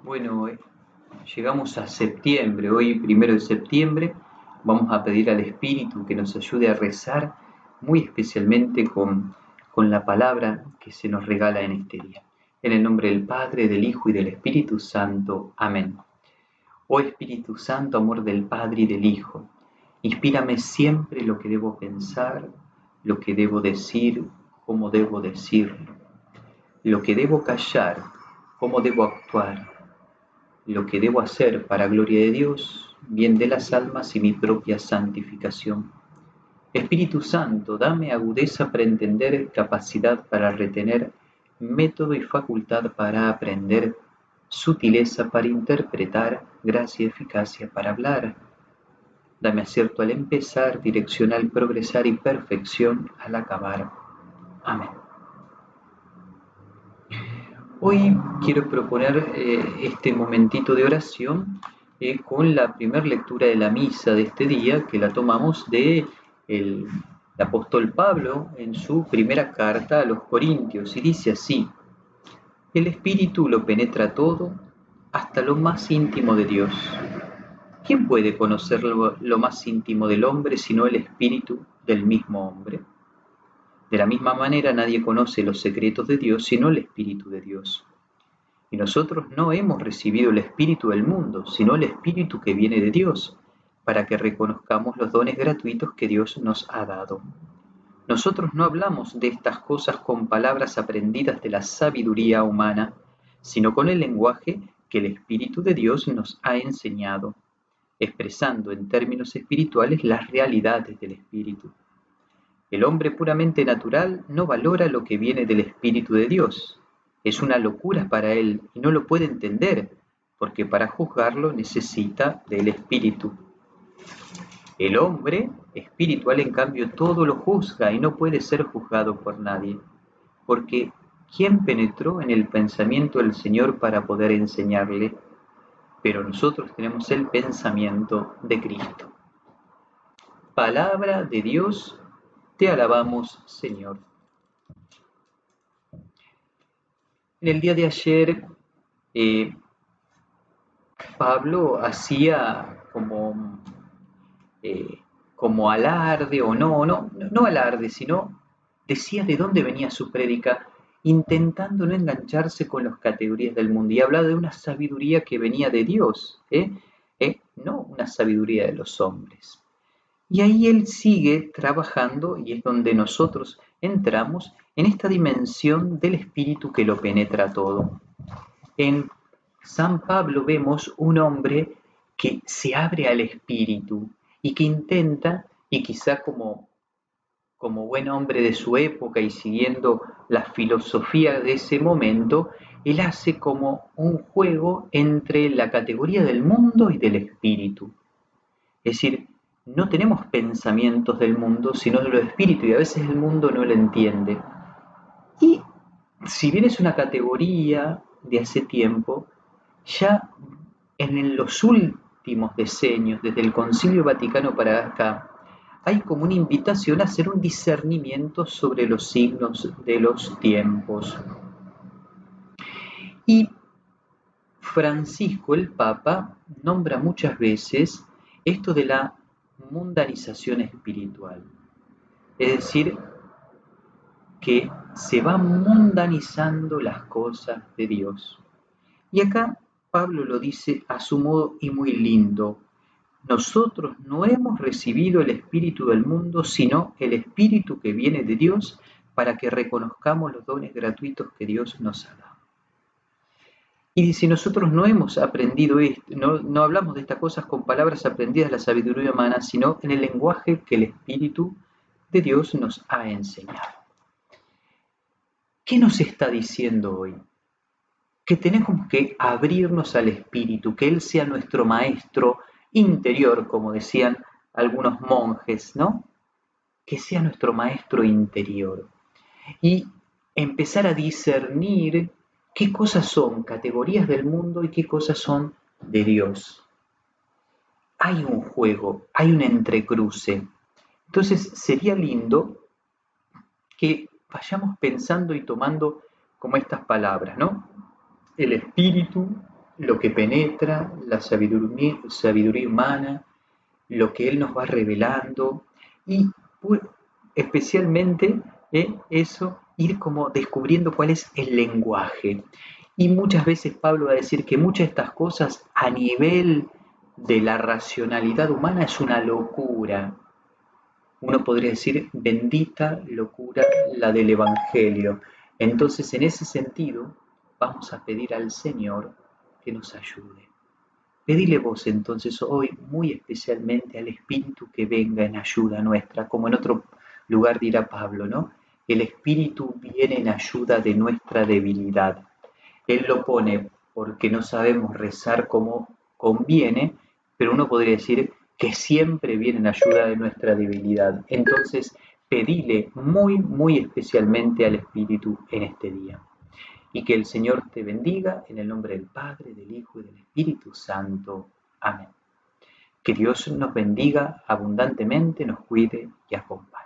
Bueno, llegamos a septiembre, hoy 1 de septiembre, vamos a pedir al Espíritu que nos ayude a rezar, muy especialmente con la palabra que se nos regala en este día. En el nombre del Padre, del Hijo y del Espíritu Santo. Amén. Oh Espíritu Santo, amor del Padre y del Hijo, inspírame siempre lo que debo pensar, lo que debo decir, cómo debo decirlo, lo que debo callar, cómo debo actuar, lo que debo hacer para gloria de Dios, bien de las almas y mi propia santificación. Espíritu Santo, dame agudeza para entender, capacidad para retener, método y facultad para aprender, sutileza para interpretar, gracia y eficacia para hablar. Dame acierto al empezar, dirección al progresar y perfección al acabar. Amén. Hoy quiero proponer este momentito de oración con la primera lectura de la misa de este día, que la tomamos el apóstol Pablo en su primera carta a los Corintios, y dice así: el Espíritu lo penetra todo, hasta lo más íntimo de Dios. ¿Quién puede conocer lo más íntimo del hombre sino el Espíritu del mismo hombre? De la misma manera nadie conoce los secretos de Dios sino el Espíritu de Dios. Y nosotros no hemos recibido el espíritu del mundo, sino el espíritu que viene de Dios, para que reconozcamos los dones gratuitos que Dios nos ha dado. Nosotros no hablamos de estas cosas con palabras aprendidas de la sabiduría humana, sino con el lenguaje que el Espíritu de Dios nos ha enseñado, expresando en términos espirituales las realidades del Espíritu. El hombre puramente natural no valora lo que viene del Espíritu de Dios. Es una locura para él y no lo puede entender, porque para juzgarlo necesita del Espíritu. El hombre espiritual, en cambio, todo lo juzga y no puede ser juzgado por nadie, porque ¿quién penetró en el pensamiento del Señor para poder enseñarle? Pero nosotros tenemos el pensamiento de Cristo. Palabra de Dios, te alabamos, Señor. En el día de ayer, eh, Pablo hacía eh, como alarde, o no alarde, sino decía de dónde venía su prédica, intentando no engancharse con las categorías del mundo, y hablaba de una sabiduría que venía de Dios, no una sabiduría de los hombres. Y ahí él sigue trabajando, y es donde nosotros entramos en esta dimensión del espíritu que lo penetra todo. En San Pablo vemos un hombre que se abre al espíritu y que intenta, y quizá como buen hombre de su época y siguiendo la filosofía de ese momento, él hace como un juego entre la categoría del mundo y del espíritu. Es decir, no tenemos pensamientos del mundo, sino de los espíritus, y a veces el mundo no lo entiende. Y si bien es una categoría de hace tiempo, ya en los últimos decenios, desde el Concilio Vaticano para acá, hay como una invitación a hacer un discernimiento sobre los signos de los tiempos. Y Francisco, el Papa, nombra muchas veces esto de la mundanización espiritual. Es decir, que se van mundanizando las cosas de Dios. Y acá Pablo lo dice a su modo y muy lindo. Nosotros no hemos recibido el espíritu del mundo, sino el espíritu que viene de Dios, para que reconozcamos los dones gratuitos que Dios nos ha dado. Y si nosotros no hemos aprendido esto, no hablamos de estas cosas con palabras aprendidas de la sabiduría humana, sino en el lenguaje que el Espíritu de Dios nos ha enseñado. ¿Qué nos está diciendo hoy? Que tenemos que abrirnos al Espíritu, que Él sea nuestro maestro interior, como decían algunos monjes, ¿no? Que sea nuestro maestro interior. Y empezar a discernir qué cosas son categorías del mundo y qué cosas son de Dios. Hay un juego, hay un entrecruce. Entonces sería lindo que vayamos pensando y tomando como estas palabras, ¿no? El espíritu, lo que penetra, la sabiduría humana, lo que Él nos va revelando y especialmente eso, ir como descubriendo cuál es el lenguaje. Y muchas veces Pablo va a decir que muchas de estas cosas a nivel de la racionalidad humana es una locura. Uno podría decir, bendita locura la del Evangelio. Entonces, en ese sentido, vamos a pedir al Señor que nos ayude. Pedile vos entonces hoy muy especialmente al Espíritu que venga en ayuda nuestra, como en otro lugar dirá Pablo, ¿no? El Espíritu viene en ayuda de nuestra debilidad. Él lo pone porque no sabemos rezar como conviene, pero uno podría decir que siempre viene en ayuda de nuestra debilidad. Entonces, pedile muy, muy especialmente al Espíritu en este día. Y que el Señor te bendiga en el nombre del Padre, del Hijo y del Espíritu Santo. Amén. Que Dios nos bendiga abundantemente, nos cuide y acompañe.